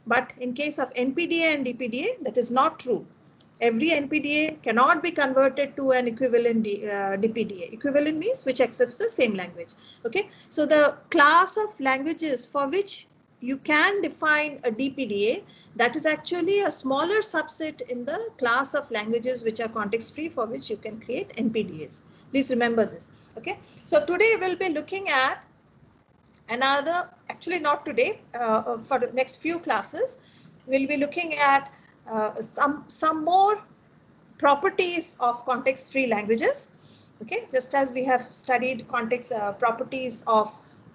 But in case of NPDA and DPDA, that is not true. Every NPDA cannot be converted to an equivalent DPDA. Equivalent means which accepts the same language. Okay, so the class of languages for which you can define a DPDA, that is actually a smaller subset in the class of languages which are context free, for which you can create NPDAs. Please remember this. Okay, so today we'll be looking at another, actually not today, for the next few classes, we'll be looking at some more properties of context-free languages. Okay, just as we have studied context properties of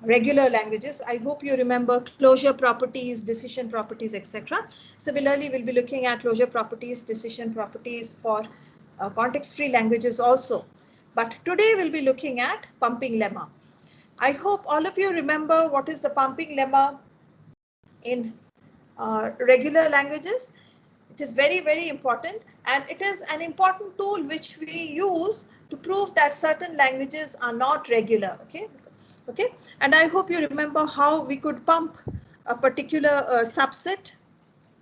regular languages. I hope you remember closure properties, decision properties, etc. Similarly, we'll be looking at closure properties, decision properties for context-free languages also. But today we'll be looking at pumping lemma. I hope all of you remember what is the pumping lemma in regular languages. It is very, very important, and it is an important tool which we use to prove that certain languages are not regular. Okay, and I hope you remember how we could pump a particular subset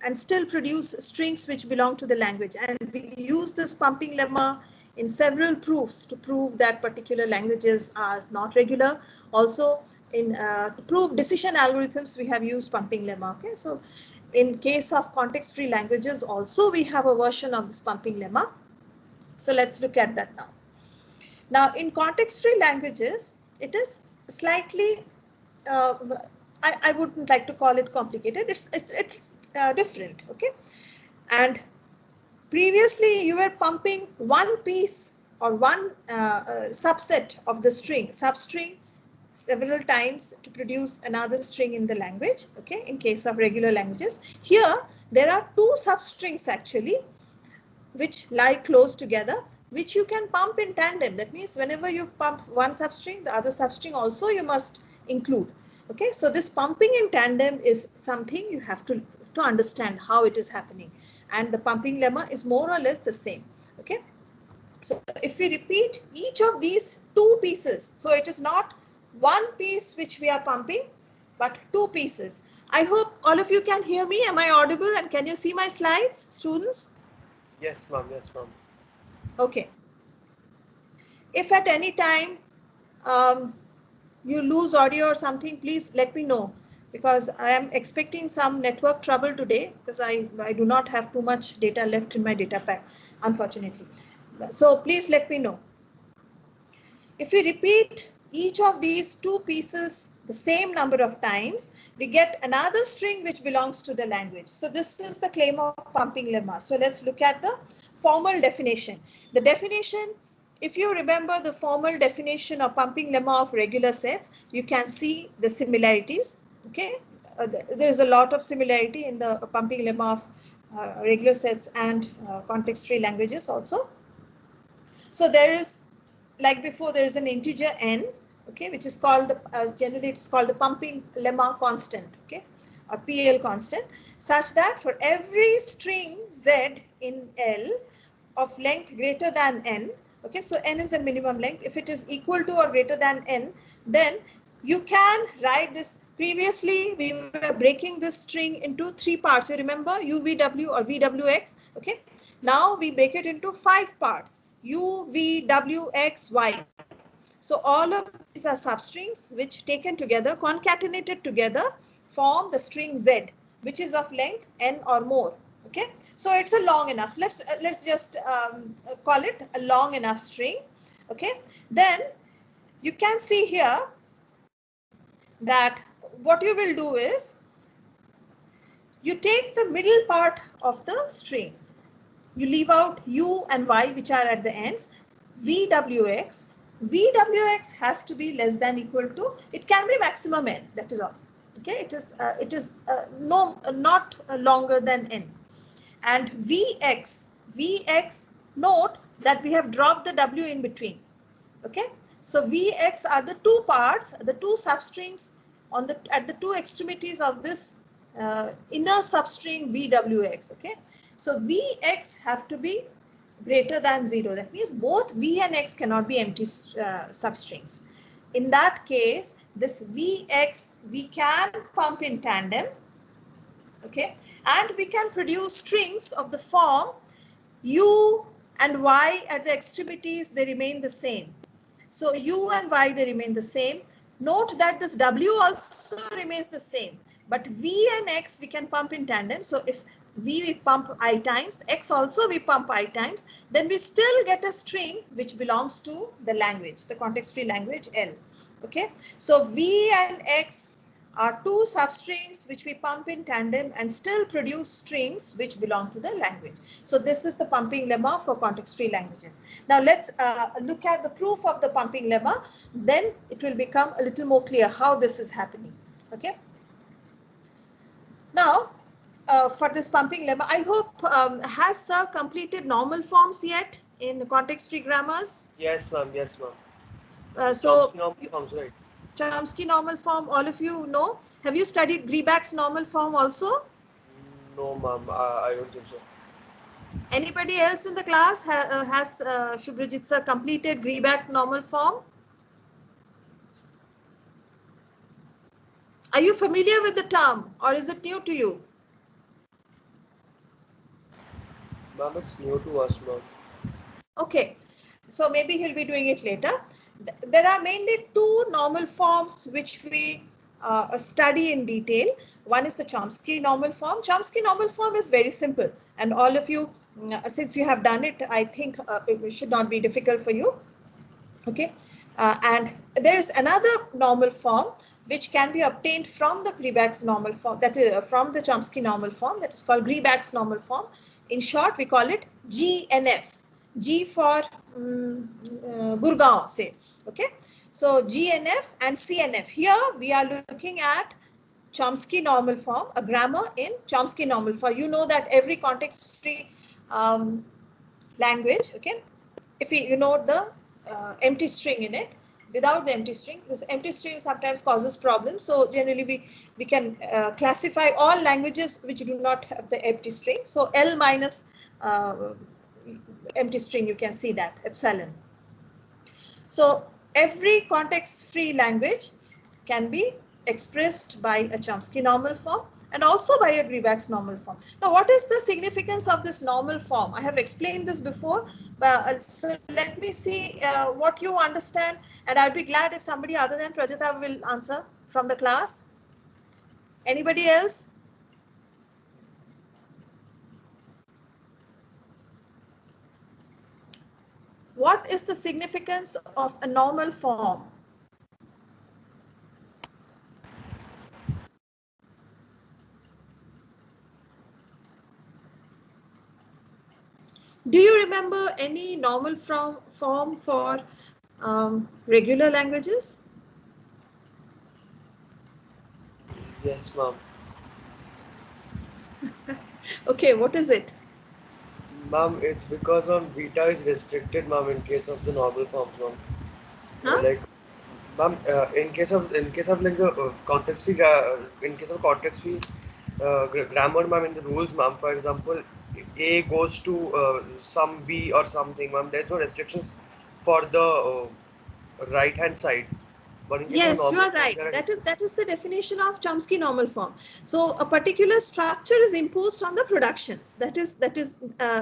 and still produce strings which belong to the language, and we use this pumping lemma in several proofs to prove that particular languages are not regular. Also, in to prove decision algorithms, we have used pumping lemma. Okay, so in case of context-free languages also, we have a version of this pumping lemma. So let's look at that now. Now, in context-free languages, it is slightly, I wouldn't like to call it complicated. It's different. Okay, and previously you were pumping one piece or one subset of the string, substring, several times to produce another string in the language. Okay, in case of regular languages, here there are two substrings actually which lie close together, which you can pump in tandem. That means whenever you pump one substring, the other substring also you must include. Okay, so this pumping in tandem is something you have to understand how it is happening, and the pumping lemma is more or less the same. Okay, so if we repeat each of these two pieces, so it is not one piece which we are pumping, but two pieces. I hope all of you can hear me. Am I audible, and can you see my slides, students? Yes, ma'am. Yes, ma'am. Okay. If at any time you lose audio or something, please let me know, because I am expecting some network trouble today, because I do not have too much data left in my data pack, unfortunately. So please let me know. If we repeat each of these two pieces the same number of times, we get another string which belongs to the language. So this is the claim of pumping lemma. So let's look at the formal definition. The definition, if you remember the formal definition of pumping lemma of regular sets, you can see the similarities. Okay, there is a lot of similarity in the pumping lemma of regular sets and context-free languages also. So there is, like before, there is an integer n, okay, which is called the generally it's called the pumping lemma constant, okay, or PL constant, such that for every string z in L of length greater than n, okay, so n is the minimum length. If it is equal to or greater than n, then you can write this. Previously, we were breaking this string into three parts. You remember UVW or VWX, okay? Now we break it into 5 parts. U, V, W, X, Y. So all of these are substrings which taken together, concatenated together, form the string Z, which is of length n or more. Okay, so it's a long enough. Let's just call it a long enough string. Okay, then you can see here that what you will do is you take the middle part of the string. You leave out U and Y, which are at the ends. VWX. VWX has to be less than equal to, it can be maximum n, that is all. Okay, it is not longer than n. And VX, note that we have dropped the W in between. Okay, so VX are the two parts, the two substrings at the two extremities of this inner substring VWX. Okay, so Vx have to be greater than 0. That means both V and X cannot be empty substrings. In that case, this Vx we can pump in tandem. Okay, and we can produce strings of the form u and y at the extremities, they remain the same. So u and y, they remain the same. Note that this w also remains the same, but v and x we can pump in tandem. So if we pump I times, x also we pump I times, then we still get a string which belongs to the language, the context-free language L. Okay, so v and x are two substrings which we pump in tandem and still produce strings which belong to the language. So this is the pumping lemma for context-free languages. Now let's look at the proof of the pumping lemma. Then it will become a little more clear how this is happening. Okay. Now, for this pumping lemma, I hope has Sir completed normal forms yet in context-free grammars? Yes, ma'am. Yes, ma'am. So Normal forms, right? Chomsky normal form, all of you know. Have you studied Greibach's normal form also? No, ma'am. I don't think so. Anybody else in the class has Shubhrajit sir completed Greibach normal form? Are you familiar with the term or is it new to you? Ma'am, it's new to us, ma'am. Okay, so maybe he'll be doing it later. There are mainly two normal forms which we study in detail. One is the Chomsky normal form. Chomsky normal form is very simple, and all of you, since you have done it, I think it should not be difficult for you. Okay, and there is another normal form which can be obtained from the Greibach's normal form, that is from the Chomsky normal form, that is called Greibach's normal form. In short, we call it GNF. G for Gurgaon, say. Okay, so GNF and CNF. Here we are looking at Chomsky normal form, a grammar in Chomsky normal form. You know that every context-free language, okay, if you know the empty string in it, without the empty string, this empty string sometimes causes problems. So generally we can classify all languages which do not have the empty string. So L minus empty string, you can see that, epsilon. So every context-free language can be expressed by a Chomsky normal form and also by a Greibach's normal form. Now, what is the significance of this normal form? I have explained this before, but so let me see what you understand, and I'd be glad if somebody other than Prajita will answer from the class. Anybody else? What is the significance of a normal form? Do you remember any normal form for regular languages? Yes, ma'am. Okay, what is it? Ma'am, it's because, ma'am, beta is restricted, ma'am, in case of the normal forms, ma'am. Huh? Like, ma'am, in case of like the in case of context-free grammar, ma'am, in the rules, ma'am, for example, A goes to some B or something, ma'am. There's no restrictions for the right hand side. But in case of Yes, you normal are form, right. there are That is the definition of Chomsky normal form. So a particular structure is imposed on the productions. That is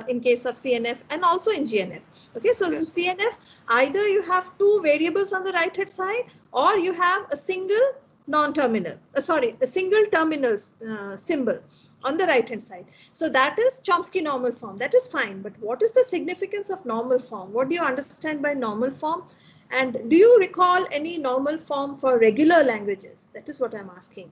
in case of CNF and also in GNF. Okay, so in yes, CNF, either you have two variables on the right hand side, or you have a single non-terminal. A single terminal symbol on the right hand side. So that is Chomsky normal form. That is fine. But what is the significance of normal form? What do you understand by normal form? And do you recall any normal form for regular languages? That is what I'm asking.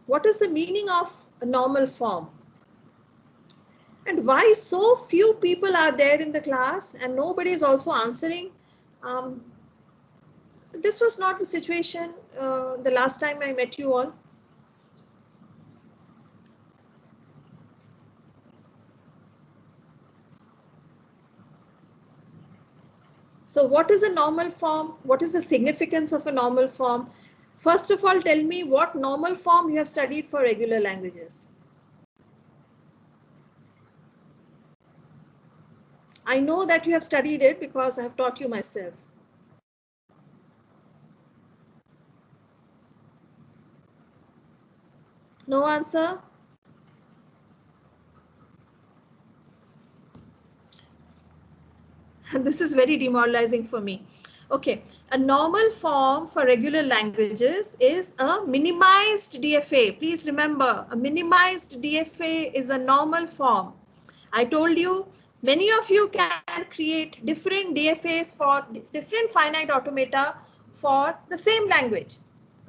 What is the meaning of a normal form? And why so few people are there in the class and nobody is also answering? This was not the situation the last time I met you all. So what is a normal form? What is the significance of a normal form? First of all, tell me what normal form you have studied for regular languages. I know that you have studied it because I have taught you myself. No answer? This is very demoralizing for me. Okay, a normal form for regular languages is a minimized DFA. Please remember, a minimized DFA is a normal form. I told you, many of you can create different DFAs for different finite automata for the same language.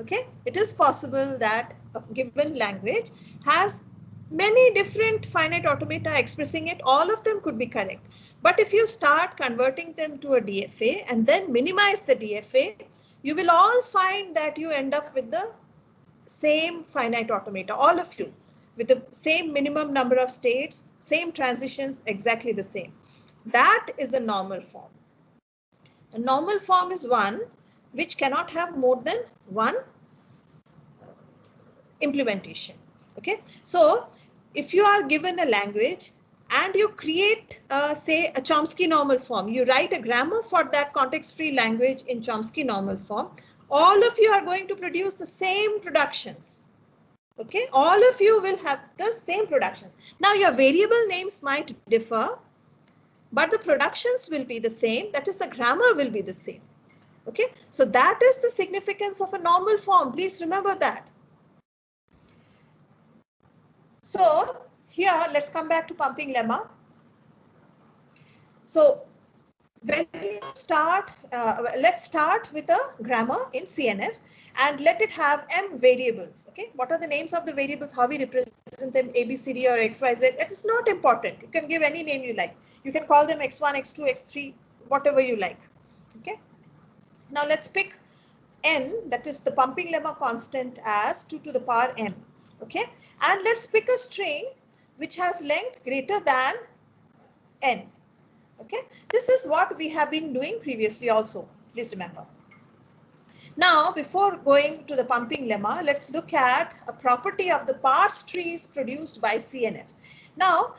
Okay, it is possible that a given language has many different finite automata expressing it. All of them could be correct. But if you start converting them to a DFA and then minimize the DFA, you will all find that you end up with the same finite automata, all of you, with the same minimum number of states, same transitions, exactly the same. That is a normal form. A normal form is one which cannot have more than one implementation. Okay, so if you are given a language and you create say a Chomsky normal form, you write a grammar for that context-free language in Chomsky normal form, all of you are going to produce the same productions. Okay, all of you will have the same productions. Now your variable names might differ, but the productions will be the same. That is, the grammar will be the same. Okay, so that is the significance of a normal form. Please remember that. So here, let's come back to pumping lemma. So when you start, let's start with a grammar in CNF and let it have m variables. Okay, what are the names of the variables? How we represent them? A, B, C, D, or X, Y, Z. It is not important. You can give any name you like. You can call them X1, X2, X3, whatever you like. Okay. Now let's pick n, that is the pumping lemma constant, as 2 to the power m. Okay, and let's pick a string which has length greater than n. Okay, this is what we have been doing previously also. Please remember. Now, before going to the pumping lemma, let's look at a property of the parse trees produced by CNF. Now,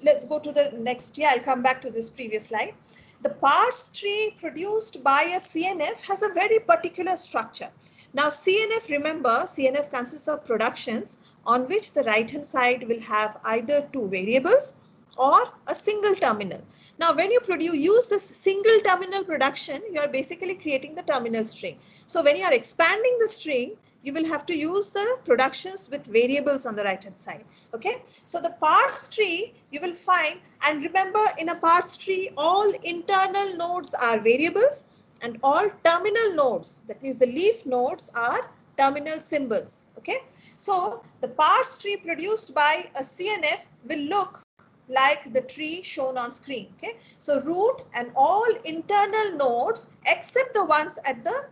let's go to the next. Yeah, I'll come back to this previous slide. The parse tree produced by a CNF has a very particular structure. Now, CNF, remember, CNF consists of productions on which the right-hand side will have either two variables or a single terminal. Now, when you use this single terminal production, you are basically creating the terminal string. So when you are expanding the string, you will have to use the productions with variables on the right hand side. Okay, so the parse tree you will find, and remember, in a parse tree, all internal nodes are variables and all terminal nodes, that means the leaf nodes, are terminal symbols. Okay, so the parse tree produced by a CNF will look like the tree shown on screen. Okay, so root and all internal nodes except the ones at the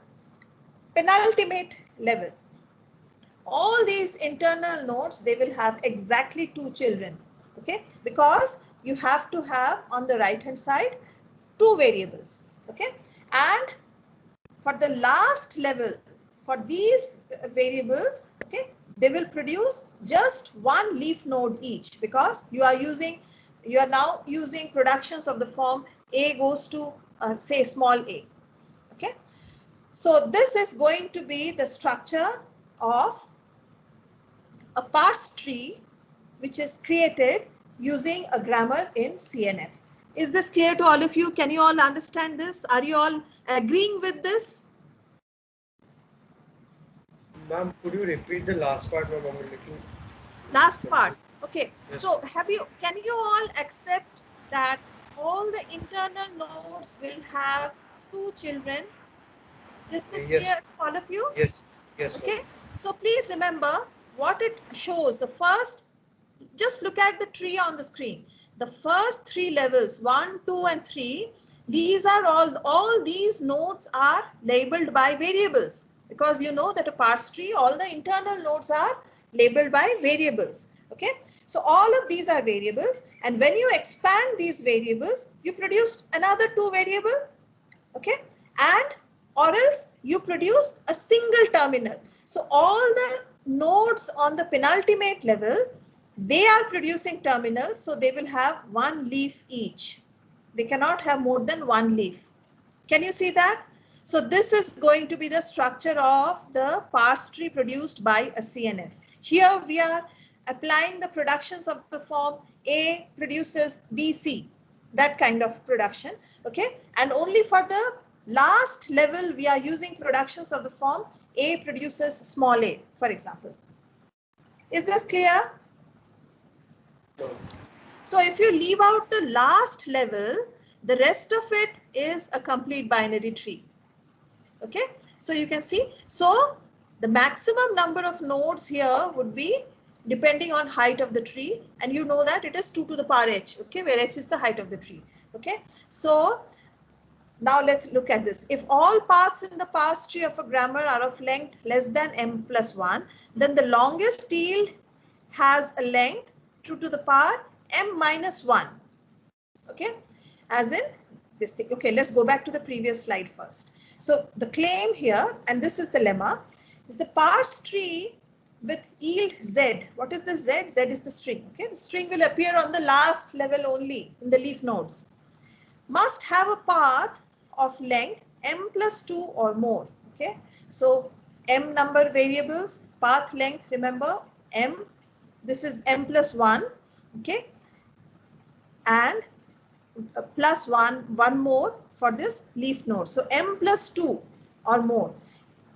penultimate level. All these internal nodes, they will have exactly two children. Okay, because you have to have on the right hand side two variables. Okay, and for the last level, for these variables, okay, they will produce just one leaf node each, because you are now using productions of the form A goes to say small a. Okay, so this is going to be the structure of a parse tree which is created using a grammar in CNF. Is this clear to all of you? Can you all understand this? Are you all agreeing with this? Ma'am, could you repeat the last part, ma'am? Last part. Okay. Yes. So can you all accept that all the internal nodes will have two children? This is Yes. clear to all of you? Yes. Yes. Okay. So please remember what it shows. The first, just look at the tree on the screen. The first three levels, 1, 2, and 3, these are all these nodes are labeled by variables, because you know that a parse tree, all the internal nodes are labeled by variables. Okay, so all of these are variables, and when you expand these variables, you produce another two variable. Okay, and or else you produce a single terminal. So all the nodes on the penultimate level, they are producing terminals, so they will have one leaf each. They cannot have more than one leaf. Can you see that? So this is going to be the structure of the parse tree produced by a CNF. Here we are applying the productions of the form A produces BC, that kind of production. Okay, and only for the last level we are using productions of the form A produces small a, for example. Is this clear? So if you leave out the last level, the rest of it is a complete binary tree. Okay, so you can see, so the maximum number of nodes here would be depending on height of the tree, and you know that it is 2 to the power h, okay, where h is the height of the tree. Okay, so now let's look at this. If all paths in the parse tree of a grammar are of length less than m plus 1, then the longest yield has a length 2 to the power m minus 1. Okay, as in this thing. Okay, let's go back to the previous slide first. So the claim here, and this is the lemma, is the parse tree with yield z. What is the z? Z is the string. Okay, the string will appear on the last level only in the leaf nodes. Must have a path of length m plus 2 or more. Okay, so m number variables, path length, remember m, this is m plus 1. Okay, and plus 1 more for this leaf node. So m plus 2 or more.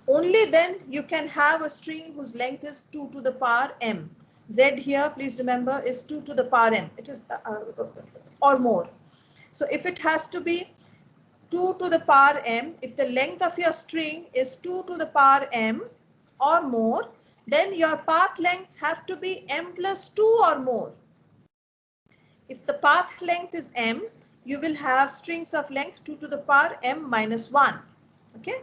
Only then you can have a string whose length is 2 to the power m. Z here, please remember, is 2 to the power m. It is or more. So if it has to be 2 to the power m, if the length of your string is 2 to the power m or more, then your path lengths have to be m plus 2 or more. If the path length is m, you will have strings of length 2 to the power m minus 1. Okay.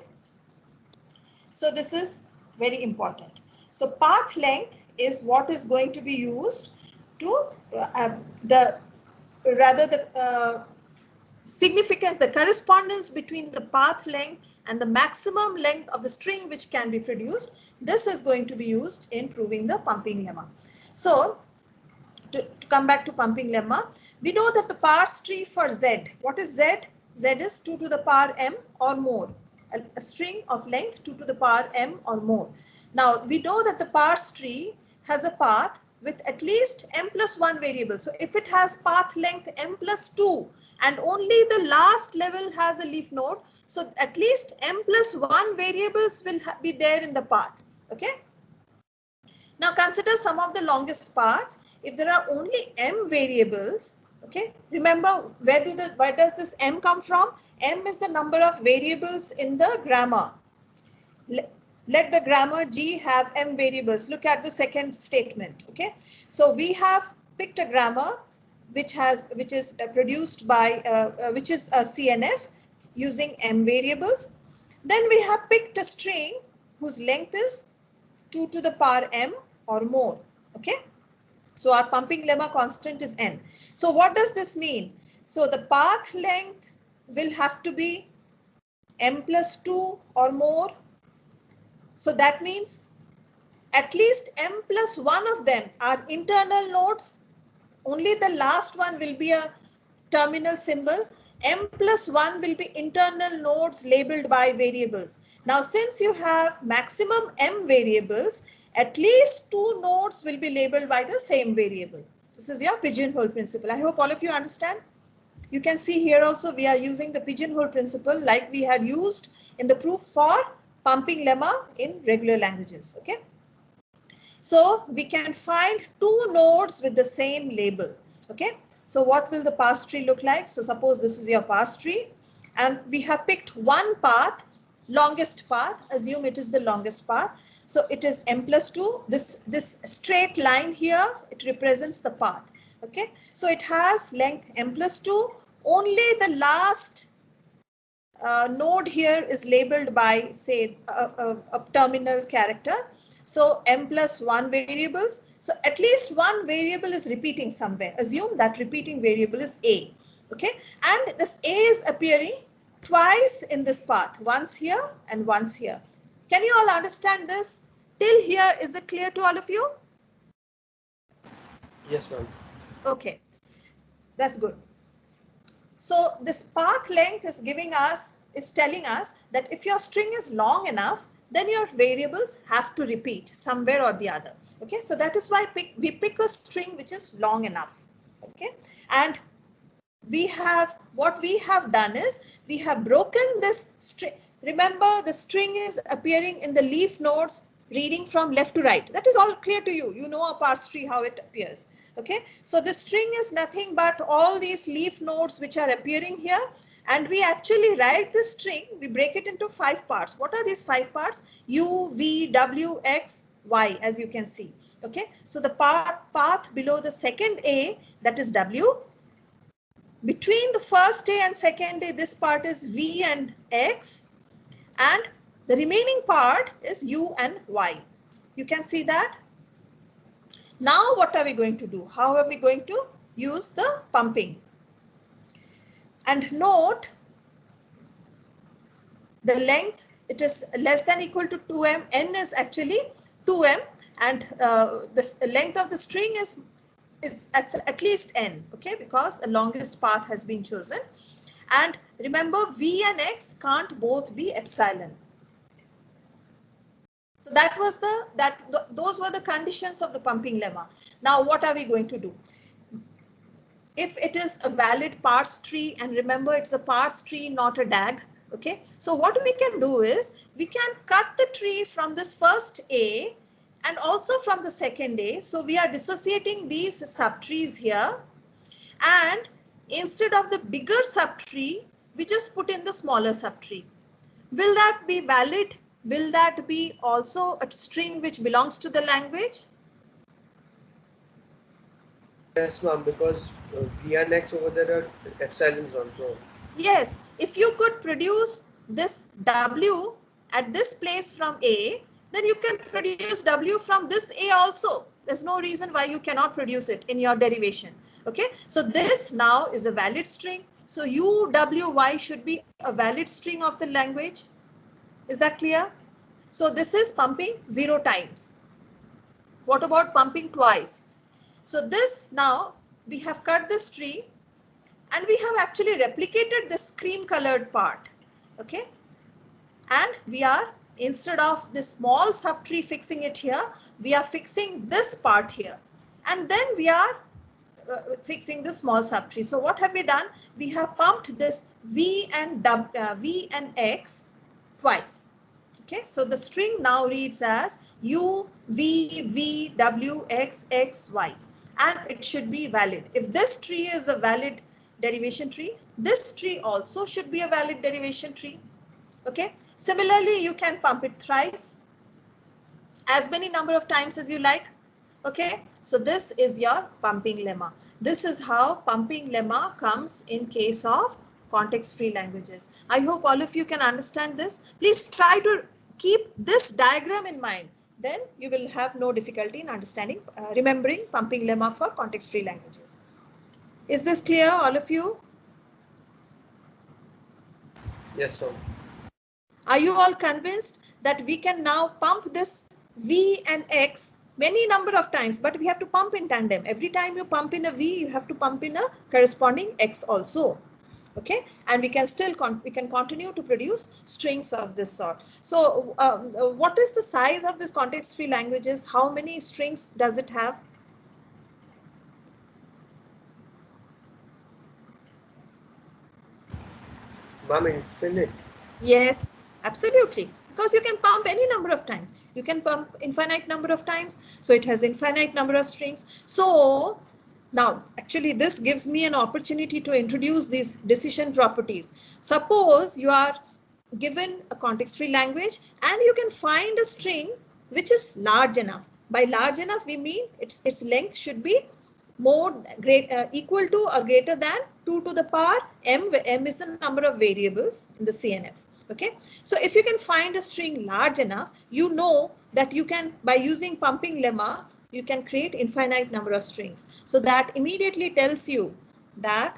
So this is very important. So path length is what is going to be used to significance, the correspondence between the path length and the maximum length of the string which can be produced. This is going to be used in proving the pumping lemma. So to come back to pumping lemma, we know that the parse tree for z, what is z? Z is 2 to the power m or more, a string of length 2 to the power m or more. Now we know that the parse tree has a path with at least m plus 1 variable. So if it has path length m plus 2 and only the last level has a leaf node, so at least m plus 1 variables will be there in the path. Okay. Now consider some of the longest paths. If there are only m variables, okay, remember where does this m come from? M is the number of variables in the grammar. Let the grammar G have m variables. Look at the second statement. Okay, so we have picked a grammar which is produced by which is a CNF using m variables. Then we have picked a string whose length is 2 to the power m or more. Okay, so our pumping lemma constant is n. So what does this mean? So the path length will have to be m plus 2 or more. So that means at least m plus 1 of them are internal nodes. Only the last one will be a terminal symbol. M plus 1 will be internal nodes labeled by variables. Now since you have maximum m variables, at least 2 nodes will be labeled by the same variable. This is your pigeonhole principle. I hope all of you understand. You can see here also we are using the pigeonhole principle like we had used in the proof for pumping lemma in regular languages. Okay. So we can find 2 nodes with the same label. Okay. So what will the parse tree look like? So suppose this is your parse tree and we have picked one path, longest path, assume it is the longest path. So it is m plus 2. This straight line here, it represents the path. Okay. So it has length m plus 2. Only the last node here is labeled by say a terminal character. So m plus 1 variables. So at least one variable is repeating somewhere. Assume that repeating variable is a. Okay, and this a is appearing twice in this path, once here and once here. Can you all understand this? Till here, is it clear to all of you? Yes, ma'am. Okay, that's good. So this path length is telling us that if your string is long enough, then your variables have to repeat somewhere or the other. Okay, so that is why we pick a string which is long enough. Okay, and what we have done is we have broken this string. Remember, the string is appearing in the leaf nodes reading from left to right. That is all clear to you. You know a parse tree, how it appears. Okay, so the string is nothing but all these leaf nodes which are appearing here, and we actually write the string, we break it into 5 parts. What are these 5 parts? U, V, W, X, Y, as you can see. Okay, so the path below the second A, that is W. Between the first A and second A, this part is V and X, and the remaining part is U and Y. You can see that. Now what are we going to do? How are we going to use the pumping? And note the length, it is less than equal to 2m. N is actually 2m, and the length of the string is at least n, okay, because the longest path has been chosen. And remember, V and X can't both be epsilon. So those were the conditions of the pumping lemma. Now what are we going to do? If it is a valid parse tree, and remember it's a parse tree, not a DAG. Okay, so what we can do is we can cut the tree from this first A and also from the second A. So we are dissociating these subtrees here, and instead of the bigger subtree, we just put in the smaller subtree. Will that be valid? Will that be also a string which belongs to the language? Yes, ma'am, because V and X over there are epsilons also. Yes, if you could produce this W at this place from A, then you can produce W from this A also. There's no reason why you cannot produce it in your derivation. Okay, so this now is a valid string. So UWY should be a valid string of the language. Is that clear? So this is pumping 0 times. What about pumping twice? So this, now we have cut this tree, and we have actually replicated this cream colored part. Okay, and we are, instead of this small subtree fixing it here, we are fixing this part here, and then we are fixing the small subtree. So what have we done? We have pumped this V and X twice. Okay, so the string now reads as U, V, V, W, X, X, Y, and it should be valid. If this tree is a valid derivation tree, this tree also should be a valid derivation tree. Okay, similarly, you can pump it thrice, as many number of times as you like. Okay, so this is your pumping lemma. This is how pumping lemma comes in case of context-free languages. I hope all of you can understand this. Please try to keep this diagram in mind. Then you will have no difficulty in understanding, remembering pumping lemma for context-free languages. Is this clear, all of you? Yes, ma'am. Are you all convinced that we can now pump this V and X many number of times, but we have to pump in tandem. Every time you pump in a V, you have to pump in a corresponding X also. Okay, and we can still continue to produce strings of this sort. So what is the size of this context-free languages? How many strings does it have? Ma'am, infinite. Yes, absolutely. Because you can pump any number of times. You can pump infinite number of times. So it has infinite number of strings. So now, actually, this gives me an opportunity to introduce these decision properties. Suppose you are given a context-free language and you can find a string which is large enough. By large enough, we mean its length should be equal to or greater than 2 to the power m, where m is the number of variables in the CNF. Okay, so if you can find a string large enough, you know that you can, by using pumping lemma, you can create infinite number of strings. So that immediately tells you that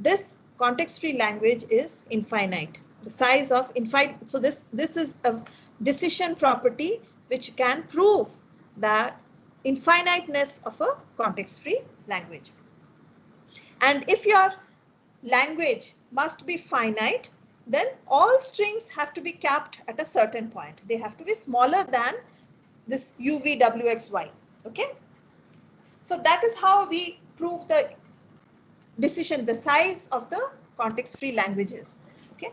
this context-free language is infinite. The size of infinite. So this is a decision property which can prove that infiniteness of a context-free language. And if your language must be finite, then all strings have to be capped at a certain point. They have to be smaller than this UVWXY. Okay. So that is how we prove the decision, the size of the context-free languages. Okay.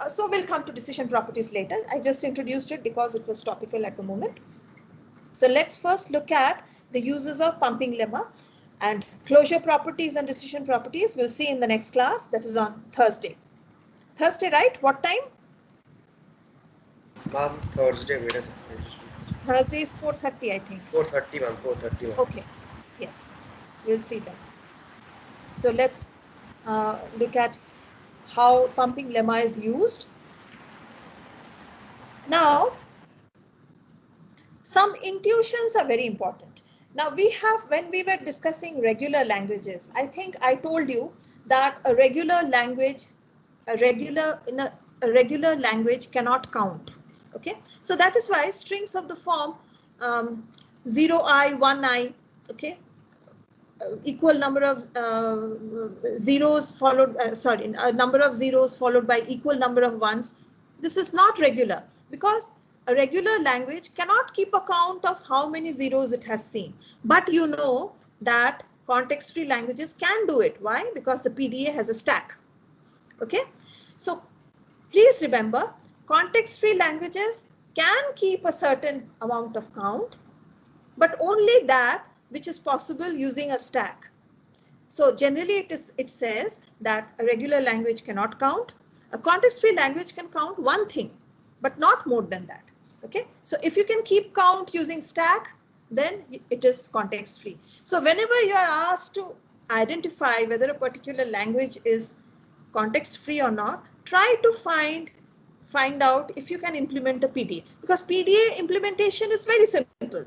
So we'll come to decision properties later. I just introduced it because it was topical at the moment. So let's first look at the uses of pumping lemma, and closure properties and decision properties we'll see in the next class, that is on Thursday. Thursday, right? What time? Ma'am, Thursday, wait a second. Thursday is 4:30, I think. 4:30, ma'am, 4:30. Okay. Yes, we'll see that. So let's look at how pumping lemma is used. Now, some intuitions are very important. Now we have, when we were discussing regular languages, I think I told you that a regular language, a regular language cannot count. Okay, so that is why strings of the form 0i, 1i, okay, equal number of zeros followed, a number of zeros followed by equal number of ones. This is not regular, because a regular language cannot keep account of how many zeros it has seen. But you know that context-free languages can do it. Why? Because the PDA has a stack. Okay. So please remember, context-free languages can keep a certain amount of count, but only that which is possible using a stack. So generally it says that a regular language cannot count. A context-free language can count one thing, but not more than that. Okay, so if you can keep count using stack, then it is context-free. So whenever you are asked to identify whether a particular language is context-free or not, try to find out if you can implement a PDA, because PDA implementation is very simple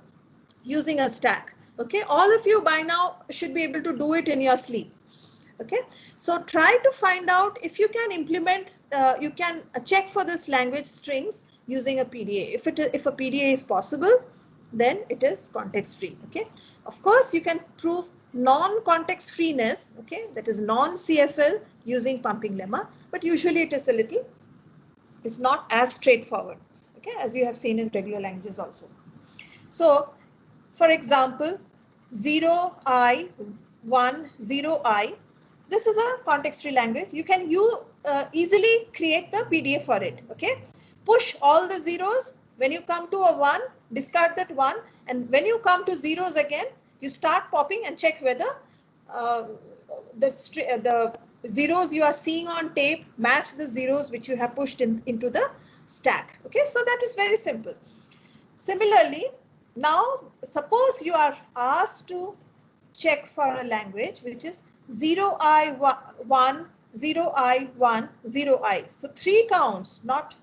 using a stack. Okay, all of you by now should be able to do it in your sleep. Okay, so try to find out if you can implement, you can check for this language strings using a PDA. If a PDA is possible, then it is context free. Okay, of course you can prove non-context freeness, okay, that is non-CFL using pumping lemma, but usually it's not as straightforward, okay, as you have seen in regular languages also. So for example, 0i, 1, 0i, this is a context-free language. You can easily create the PDA for it. Okay, push all the zeros. When you come to a 1, discard that 1, and when you come to zeros again, you start popping and check whether the zeros you are seeing on tape match the zeros which you have pushed into the stack. Okay, so that is very simple. Similarly, now suppose you are asked to check for a language which is 0i1, 0i1, 0i. So 3 counts, not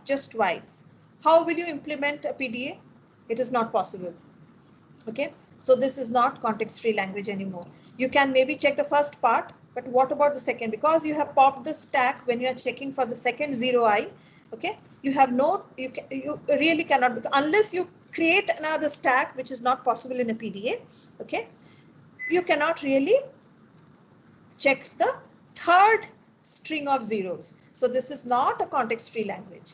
just twice. How will you implement a PDA? It is not possible. Okay, so this is not context-free language anymore. You can maybe check the first part, but what about the second? Because you have popped the stack when you are checking for the second 0i. Okay, you really cannot, unless you create another stack, which is not possible in a PDA. Okay, you cannot really check the third string of zeros. So this is not a context-free language.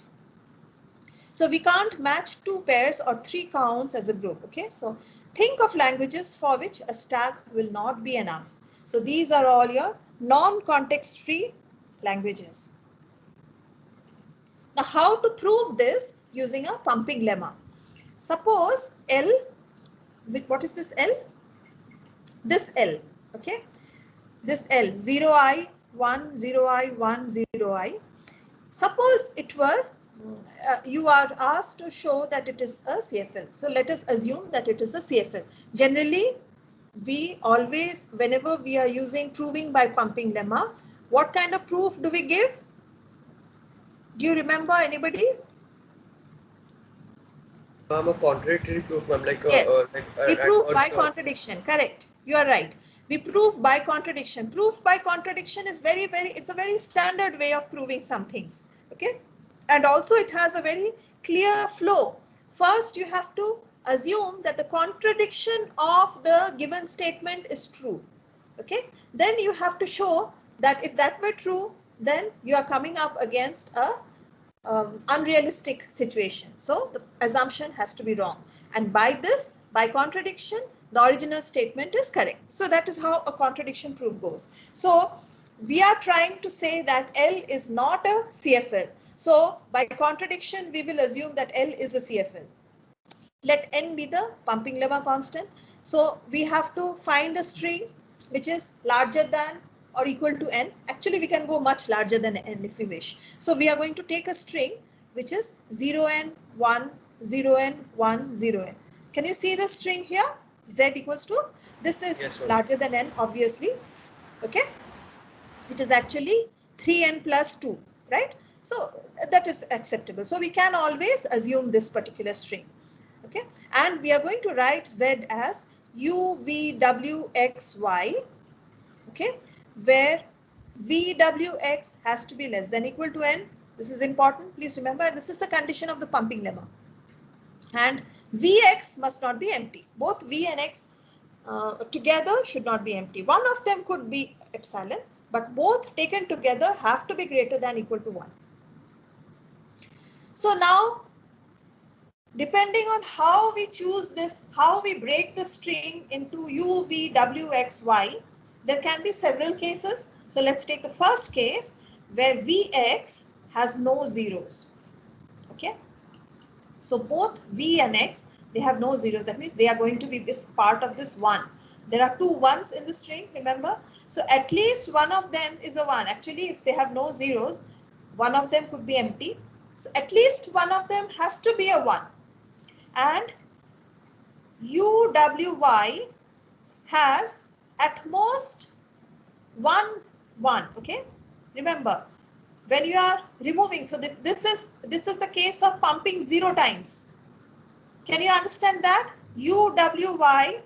So we can't match 2 pairs or 3 counts as a group. Okay, so think of languages for which a stack will not be enough. So these are all your non-context-free languages. Now, how to prove this using a pumping lemma? Suppose L, what is this L? This L, okay? This L, 0i, 1, 0i, 1, 0i. Suppose it were, you are asked to show that it is a CFL. So let us assume that it is a CFL. Generally, we always, whenever we are using proving by pumping lemma, what kind of proof do we give? Do you remember anybody? I'm a contradictory proof, ma'am. Yes, we prove by contradiction. Correct. You are right. We prove by contradiction. Proof by contradiction is it's a very standard way of proving some things. Okay. And also it has a very clear flow. First, you have to assume that the contradiction of the given statement is true. Okay, then you have to show that if that were true, then you are coming up against a unrealistic situation. So the assumption has to be wrong. And by this, by contradiction, the original statement is correct. So that is how a contradiction proof goes. So we are trying to say that L is not a CFL. So by contradiction, we will assume that L is a CFL. Let n be the pumping lemma constant. So we have to find a string which is larger than or equal to n. Actually, we can go much larger than n if we wish. So we are going to take a string which is 0n, 1, 0n, 1, 0n. Can you see the string here? Z equals to, this is Yes, larger than n, obviously. Okay. It is actually 3n plus 2, right? So that is acceptable. So we can always assume this particular string. Okay, and we are going to write Z as U, V, W, X, Y, okay, where V, W, X has to be less than equal to N. This is important. Please remember, this is the condition of the pumping lemma. And Vx must not be empty. Both V and X together should not be empty. One of them could be epsilon, but both taken together have to be greater than equal to 1. So now, depending on how we choose this, how we break the string into U, V, W, X, Y, there can be several cases. So let's take the first case where Vx has no zeros. Okay. So both V and X, they have no zeros. That means they are going to be this part of this 1. There are 2 ones in the string, remember? So at least one of them is a 1. Actually, if they have no zeros, one of them could be empty. So at least one of them has to be a 1. And UWY has at most 1, 1. Okay, remember when you are removing, so this is the case of pumping 0 times. Can you understand that? UWY,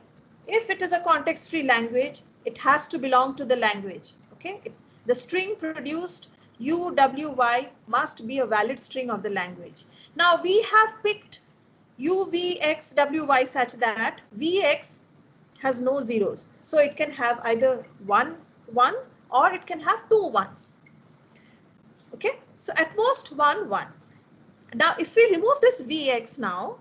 if it is a context free language, it has to belong to the language. Okay, the string produced UWY must be a valid string of the language. Now we have picked UVXWY such that Vx has no zeros. So it can have either 1, 1 or it can have 2 ones. Okay, so at most 1, 1. Now if we remove this Vx now,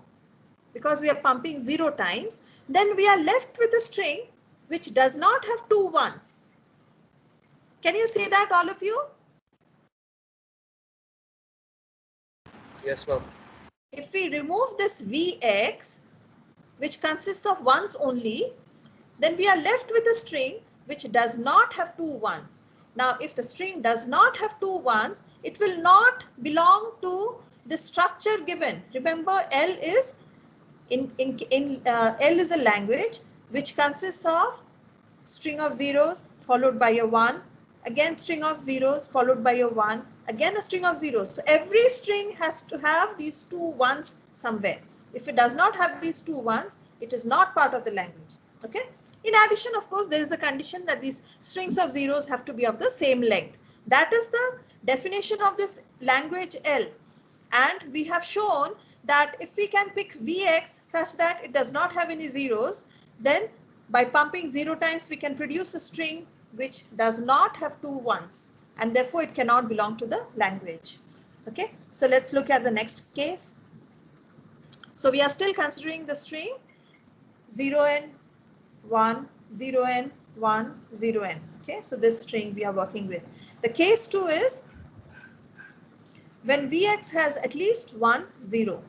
because we are pumping 0 times, then we are left with a string which does not have 2 ones. Can you see that, all of you? Yes, ma'am. If we remove this Vx, which consists of ones only, then we are left with a string which does not have 2 ones. Now, if the string does not have 2 ones, it will not belong to the structure given. Remember, L is L is a language which consists of string of zeros followed by a 1, again string of zeros followed by a 1, again a string of zeros. So every string has to have these 2 ones somewhere. If it does not have these 2 ones, it is not part of the language. Okay. In addition, of course, there is the condition that these strings of zeros have to be of the same length. That is the definition of this language L. And we have shown that if we can pick Vx such that it does not have any zeros, then by pumping 0 times we can produce a string which does not have 2 ones, and therefore it cannot belong to the language. Okay, so let's look at the next case. So we are still considering the string 0n, 1, 0n, 1, 0n. Okay, so this string we are working with. The case 2 is when Vx has at least 1 0.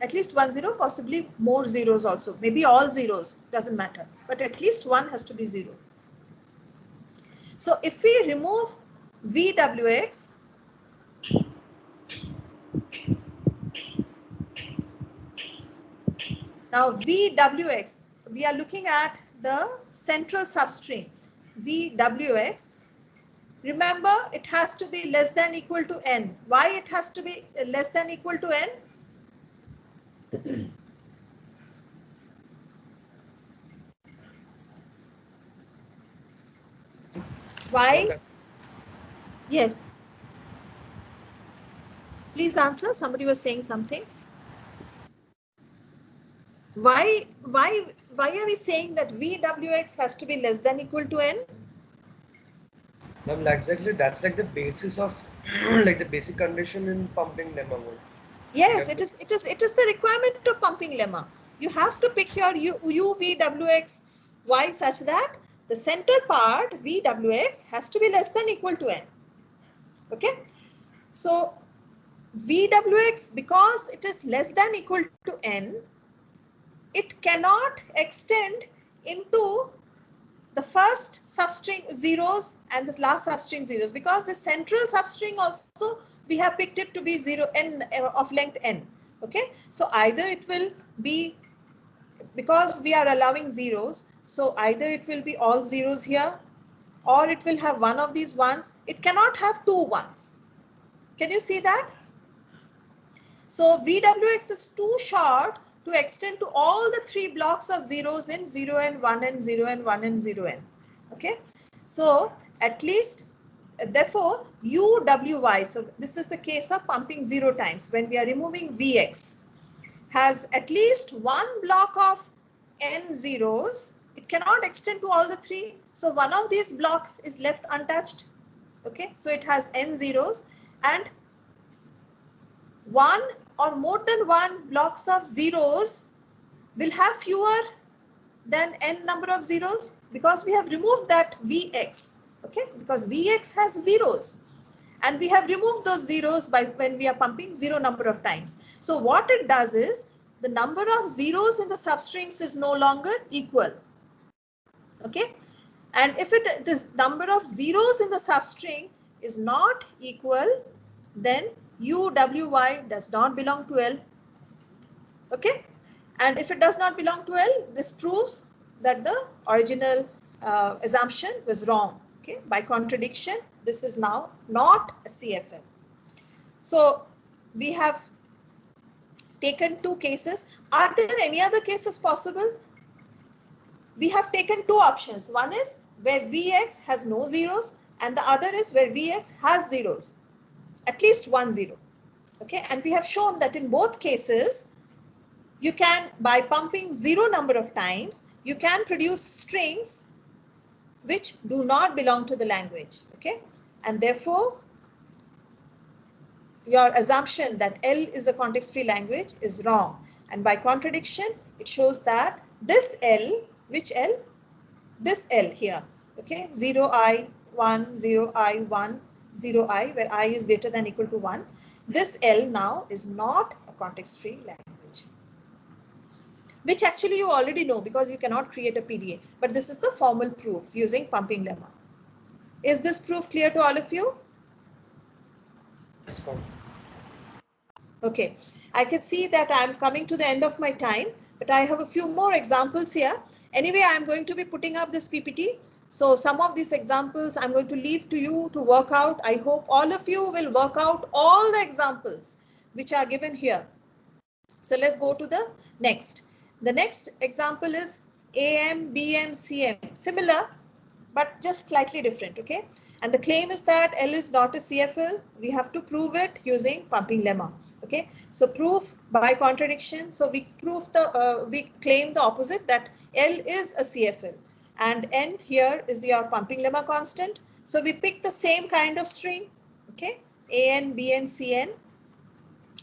At least 1 0, possibly more zeros also. Maybe all zeros, doesn't matter. But at least 1 has to be 0. So if we remove VWX, now VWX, we are looking at the central substring. VWX, remember it has to be less than equal to n. Why it has to be less than equal to n? Why? Yes. Please answer. Somebody was saying something. Why are we saying that VWX has to be less than equal to N? Ma'am, exactly, that's like the basis of like the basic condition in pumping lemma mode. Yes, it is the requirement of pumping lemma. You have to pick your UVWX Y such that the center part VWX has to be less than equal to N. Okay, so VWX, because it is less than equal to N, it cannot extend into the first substring zeros and this last substring zeros, because the central substring also we have picked it to be 0 n of length n. Okay, so either it will be, because we are allowing zeros, so either it will be all zeros here or it will have one of these ones. It cannot have two ones. Can you see that? So VWX is too short to extend to all the three blocks of zeros in 0 and 1 and 0 and 1 and 0 n. Okay, so at least, therefore UWY, so this is the case of pumping 0 times when we are removing VX, has at least one block of n zeros. It cannot extend to all the three, so one of these blocks is left untouched. Okay, so it has n zeros, and one or more than one blocks of zeros will have fewer than n number of zeros, because we have removed that Vx. Okay, because Vx has zeros and we have removed those zeros by when we are pumping 0 number of times. So what it does is, the number of zeros in the substrings is no longer equal. Okay, and if this number of zeros in the substring is not equal, then UWY does not belong to L. Okay, and if it does not belong to L, this proves that the original assumption was wrong. Okay, by contradiction, this is now not a CFL. So we have taken two cases. Are there any other cases possible? We have taken two options. One is where Vx has no zeros, and the other is where Vx has zeros, at least one zero. Okay, and we have shown that in both cases, you can, by pumping 0 number of times, you can produce strings which do not belong to the language. Okay, and therefore your assumption that L is a context-free language is wrong. And by contradiction, it shows that this L, which L? This L here. Okay, 0i, 1, 0i, 1, 0i, where I is greater than or equal to 1. This L now is not a context-free language, which actually you already know because you cannot create a PDA. But this is the formal proof using pumping lemma. Is this proof clear to all of you? Yes, ma'am. Okay, I can see that I'm coming to the end of my time, but I have a few more examples here. Anyway, I'm going to be putting up this PPT. So some of these examples I'm going to leave to you to work out. I hope all of you will work out all the examples which are given here. So let's go to the next. The next example is AM, BM, CM. Similar, but just slightly different. Okay. And the claim is that L is not a CFL. We have to prove it using pumping lemma. Okay. So proof by contradiction. So we we claim the opposite, that L is a CFL. And N here is your pumping lemma constant. So we pick the same kind of string. Okay. AN, BN, CN.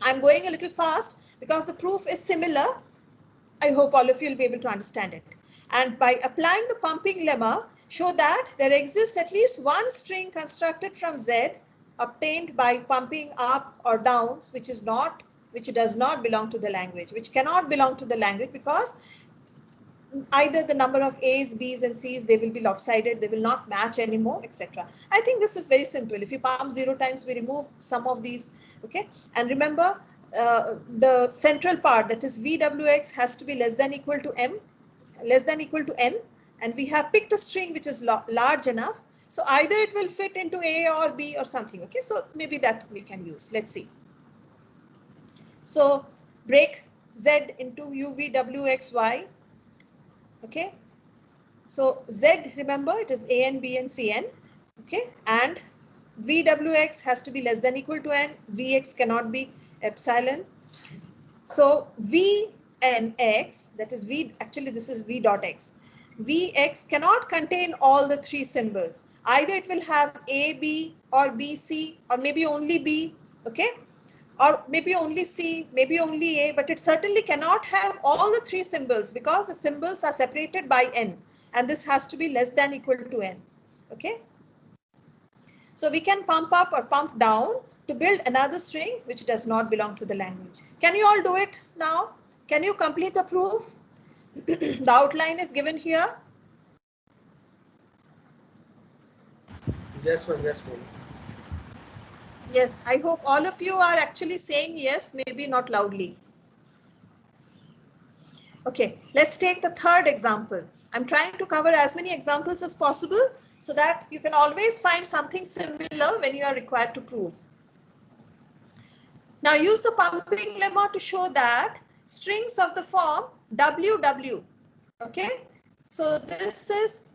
I'm going a little fast because the proof is similar. I hope all of you will be able to understand it. And by applying the pumping lemma, show that there exists at least one string constructed from Z obtained by pumping up or downs, which does not belong to the language, which cannot belong to the language because either the number of A's, B's and C's, they will be lopsided, they will not match anymore, etc. I think this is very simple. If you pump 0 times, we remove some of these. Okay, and remember the central part, that is VWX, has to be less than equal to M, less than equal to N, and we have picked a string which is large enough. So either it will fit into A or B or something. Okay, so maybe that we can use. Let's see. So break Z into UVWXY. Okay, so Z, remember, it is AN, B and CN. Okay, and VWX has to be less than equal to N. Vx cannot be epsilon. So V n x, that is v, actually this is v dot x. Vx cannot contain all the three symbols. Either it will have A, B, or B, C, or maybe only B, okay? Or maybe only C, maybe only A, but it certainly cannot have all the three symbols because the symbols are separated by n, and this has to be less than equal to n, okay? So we can pump up or pump down to build another string which does not belong to the language. Can you all do it now? Can you complete the proof? The outline is given here. Yes, ma'am. Yes, ma'am. Yes, I hope all of you are actually saying yes, maybe not loudly. Okay, let's take the third example. I'm trying to cover as many examples as possible so that you can always find something similar when you are required to prove. Now use the pumping lemma to show that strings of the form WW, okay? So this is,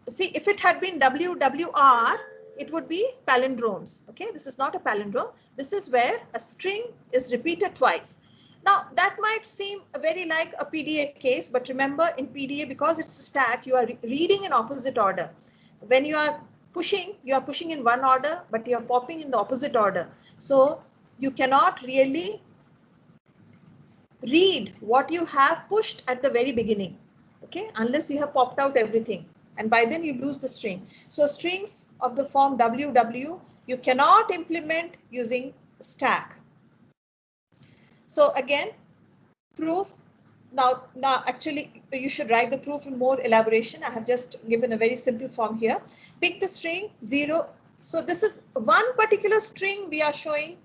see, if it had been WWR, it would be palindromes, okay? This is not a palindrome. This is where a string is repeated twice. Now that might seem very like a PDA case, but remember in PDA, because it's a stack, you are reading in opposite order. When you are pushing in one order, but you are popping in the opposite order. So you cannot really read what you have pushed at the very beginning, okay, unless you have popped out everything, and by then you lose the string. So strings of the form WW you cannot implement using stack. So again, proof. Now actually you should write the proof in more elaboration. I have just given a very simple form here. Pick the string 0. So this is one particular string we are showing,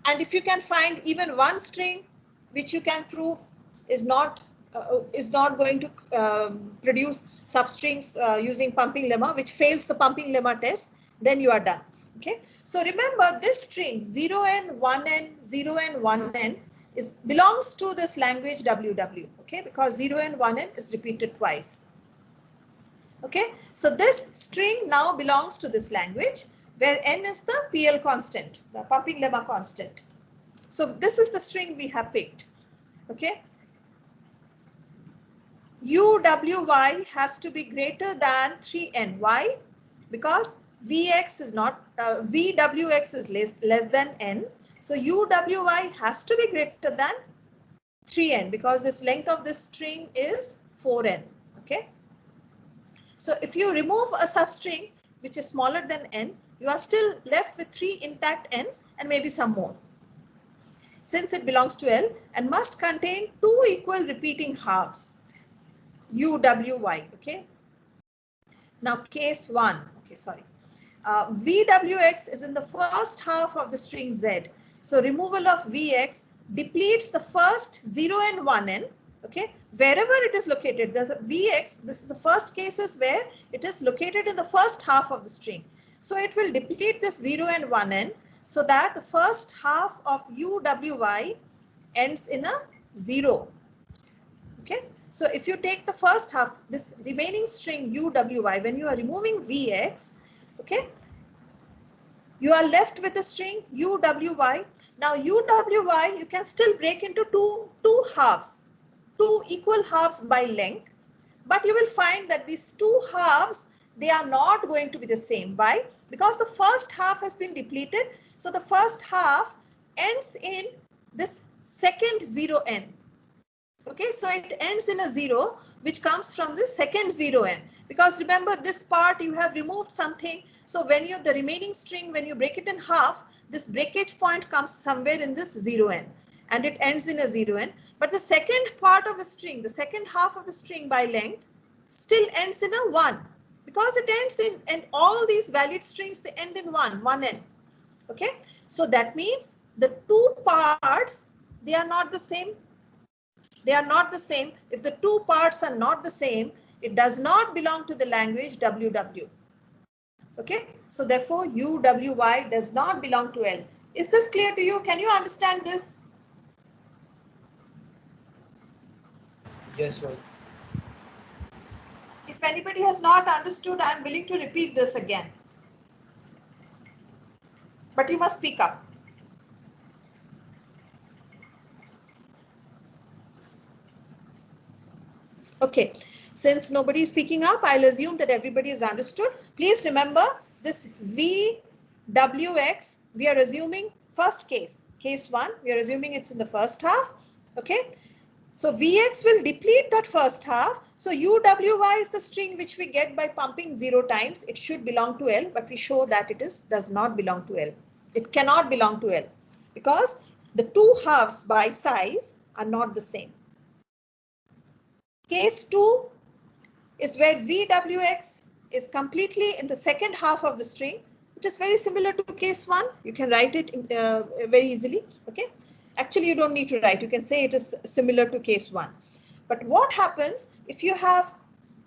and if you can find even one string which you can prove is not going to produce substrings using pumping lemma, which fails the pumping lemma test, then you are done. Okay, so remember this string 0n 1n 0n 1n is belongs to this language WW, okay, because 0n 1n is repeated twice. Okay, so this string now belongs to this language where n is the PL constant, the pumping lemma constant. So this is the string we have picked. Okay, UWY has to be greater than 3n. Why? Because Vx is not, VWX is less than n. So UWY has to be greater than 3n because this length of this string is 4n. Okay. So if you remove a substring which is smaller than n, you are still left with 3 intact n's and maybe some more. Since it belongs to L and must contain 2 equal repeating halves, UWY, okay. Now case 1, okay, sorry. VWX is in the first half of the string Z. So removal of VX depletes the first 0 and 1n, okay, wherever it is located. There's a VX, this is the first cases where it is located in the first half of the string. So it will deplete this 0 and 1n so that the first half of UWY ends in a 0. Okay, so if you take the first half, this remaining string UWY, when you are removing VX, okay, you are left with the string UWY. Now UWY you can still break into two halves, 2 equal halves by length, but you will find that these 2 halves, they are not going to be the same. Why? Because the first half has been depleted. So the first half ends in this second 0n. Okay, so it ends in a 0 which comes from the second 0n, because remember this part you have removed something. So when you the remaining string, when you break it in half, this breakage point comes somewhere in this 0n and it ends in a 0n. But the second part of the string, the second half of the string by length, still ends in a 1 because it ends in, and all these valid strings they end in 1n. Okay, so that means the 2 parts, they are not the same. They are not the same. If the 2 parts are not the same, it does not belong to the language WW. Okay, so therefore UWY does not belong to L. Is this clear to you? Can you understand this? Yes, ma'am. If anybody has not understood, I am willing to repeat this again. But you must speak up. Okay, since nobody is speaking up, I'll assume that everybody is understood. Please remember this VWX, we are assuming first case, case 1, we are assuming it's in the first half. Okay, so Vx will deplete that first half. So UWY is the string which we get by pumping 0 times. It should belong to L, but we show that it does not belong to L. It cannot belong to L because the two halves by size are not the same. Case 2 is where VWX is completely in the second half of the string, which is very similar to case 1. You can write it very easily. Okay. Actually, you don't need to write. You can say it is similar to case 1. But what happens if you have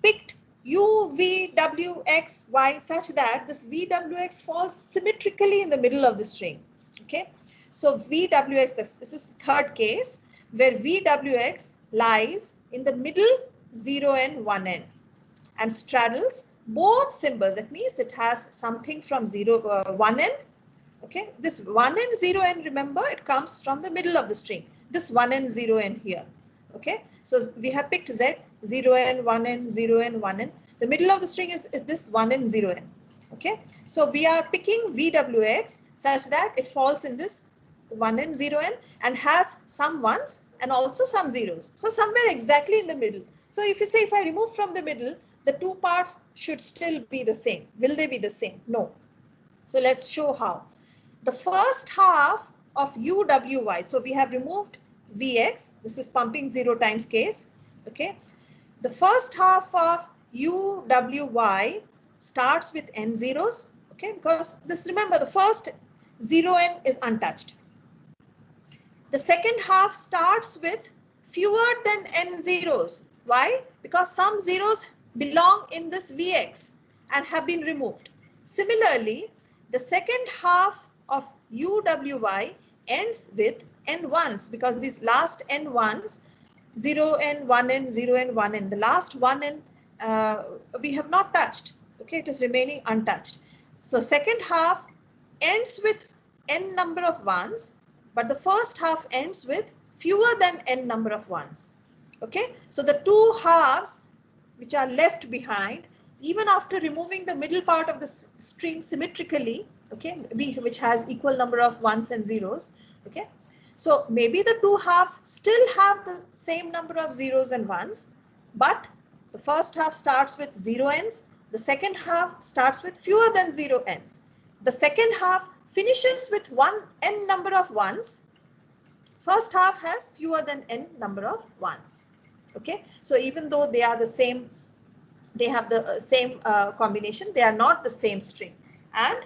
picked U, V, W, X, Y such that this VWX falls symmetrically in the middle of the string? Okay. So VWX, this is the third case where VWX lies in the middle 0 and 1n and straddles both symbols. That means it has something from 1n. Okay, this 1 and 0n, remember, it comes from the middle of the string. This 1 and 0n here. Okay, so we have picked Z, 0n, 1n, 0n, 1n. The middle of the string is this 1 and 0n. Okay, so we are picking VWX such that it falls in this 1 and 0n and has some 1s and also some 0s. So somewhere exactly in the middle. So if you say if I remove from the middle, the two parts should still be the same. Will they be the same? No. So let's show how. The first half of UWY, so we have removed Vx, this is pumping 0 times case. Okay, the first half of UWY starts with n zeros. Okay, because this, remember, the first 0n is untouched. The second half starts with fewer than n zeros. Why? Because some zeros belong in this Vx and have been removed. Similarly, the second half of UWY ends with n1s because these last n1s, 0n, 1n, 0n, 1n, the last 1n we have not touched. Okay, it is remaining untouched. So second half ends with n number of ones, but the first half ends with fewer than n number of ones. Okay, so the two halves which are left behind, even after removing the middle part of the string symmetrically, okay, which has equal number of ones and zeros. Okay, so maybe the two halves still have the same number of zeros and ones, but the first half starts with 0 n's, the second half starts with fewer than 0 n's. The second half finishes with n number of ones. First half has fewer than n number of ones. Okay, so even though they are the same, they have the same combination, they are not the same string, and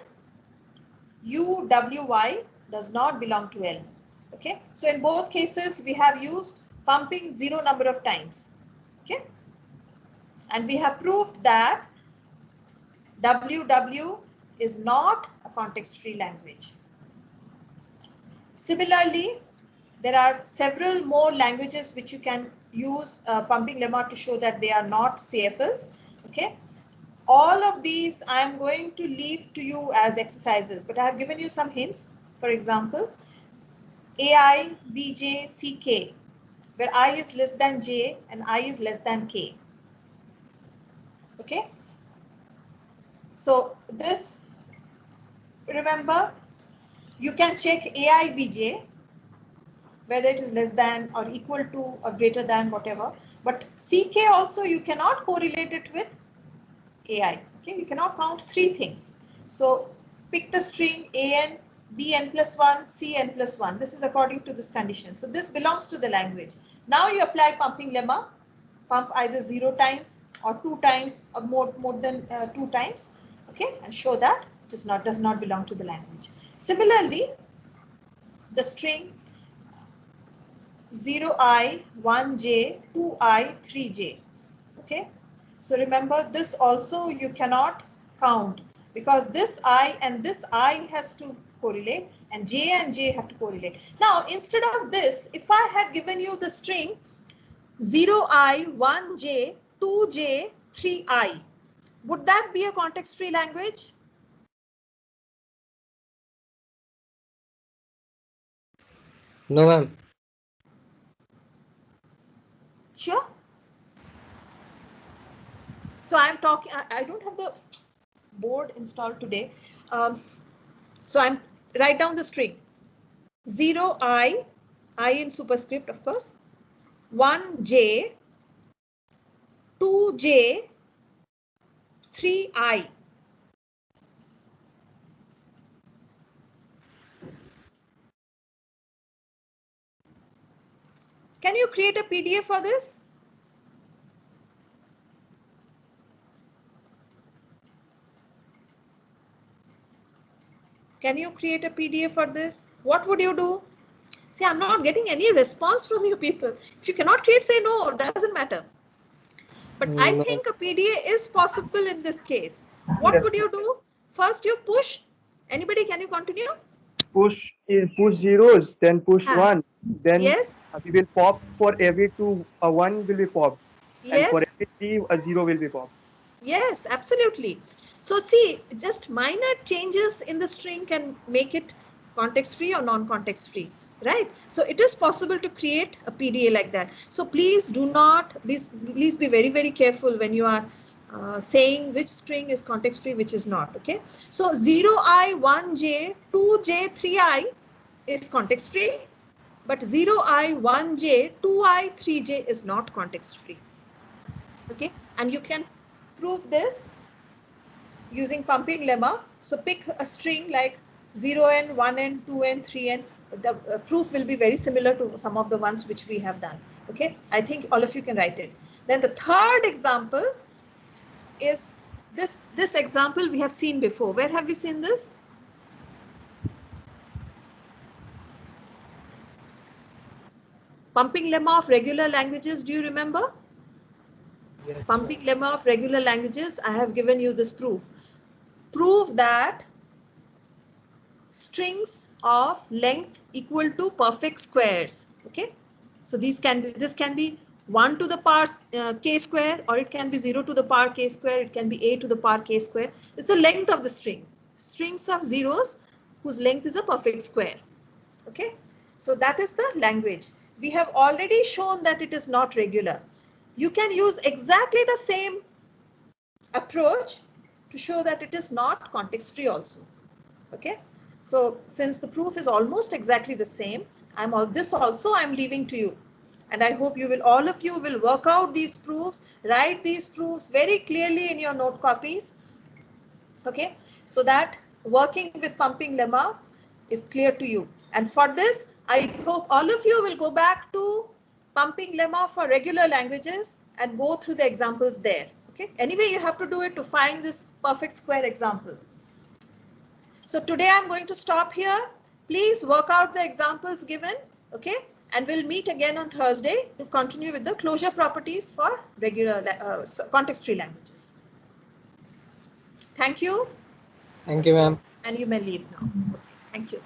UWY does not belong to L. Okay, so in both cases we have used pumping 0 number of times. Okay, and we have proved that WW is not a context-free language. Similarly, there are several more languages which you can use pumping lemma to show that they are not CFLs. Okay, all of these I am going to leave to you as exercises, but I have given you some hints. For example, AI, BJ, CK, where I is less than J and I is less than K. Okay, so this, remember, you can check AI, BJ, whether it is less than or equal to or greater than, whatever. But CK also you cannot correlate it with AI. Okay, you cannot count 3 things. So pick the string AN, BN plus 1, CN plus 1. This is according to this condition. So this belongs to the language. Now you apply pumping lemma, pump either 0 times or 2 times or more than 2 times. Okay, and show that it is does not belong to the language. Similarly, the string 0i, 1j, 2i, 3j. Okay, so remember, this also you cannot count because this I and this I has to correlate and j have to correlate. Now, instead of this, if I had given you the string 0i, 1j, 2j, 3i, would that be a context-free language? No, ma'am. Sure? So I'm talking, I don't have the board installed today. So I'm write down the string 0i, I in superscript of course, 1j, 2j, 3i. Can you create a PDF for this? Can you create a PDF for this? What would you do? See, I'm not getting any response from you people. If you cannot create, say no, it doesn't matter. But I No. think a PDA is possible in this case. What would you do? First you push. Anybody, can you continue? Push zeros, then push Ah, one, then yes, we will pop for every two, a one will be popped, and for yes, every three, a zero will be popped. yes, absolutely. So see, just minor changes in the string can make it context free or non-context free, right? So it is possible to create a PDA like that. So please do not, please be very, very careful when you are saying which string is context free, which is not, okay? So 0i, 1j, 2j, 3i is context free, but 0i, 1j, 2i, 3j is not context free, okay? And you can prove this using pumping lemma. So pick a string like 0n, 1n, 2n, 3n. The proof will be very similar to some of the ones which we have done. Okay, I think all of you can write it. Then the third example is this example we have seen before. Where have we seen this? Pumping lemma of regular languages. Do you remember? Yes, Pumping lemma of regular languages. I have given you this proof. Prove that strings of length equal to perfect squares. Okay, so this can be 1 to the power k square, or it can be 0 to the power k square, it can be a to the power k square. It's the length of the string. Strings of zeros whose length is a perfect square. Okay, so that is the language. We have already shown that it is not regular. You can use exactly the same approach to show that it is not context free also. Okay, so since the proof is almost exactly the same, this also I'm leaving to you, and I hope you will, all of you will work out these proofs, write these proofs very clearly in your note copies. Okay, so that working with pumping lemma is clear to you. And for this, I hope all of you will go back to pumping lemma for regular languages and go through the examples there. Okay, anyway, you have to do it to find this perfect square example. So today I'm going to stop here. Please work out the examples given, okay? And we'll meet again on Thursday to continue with the closure properties for regular context-free languages. Thank you. Thank you, ma'am. And you may leave now. Okay, thank you.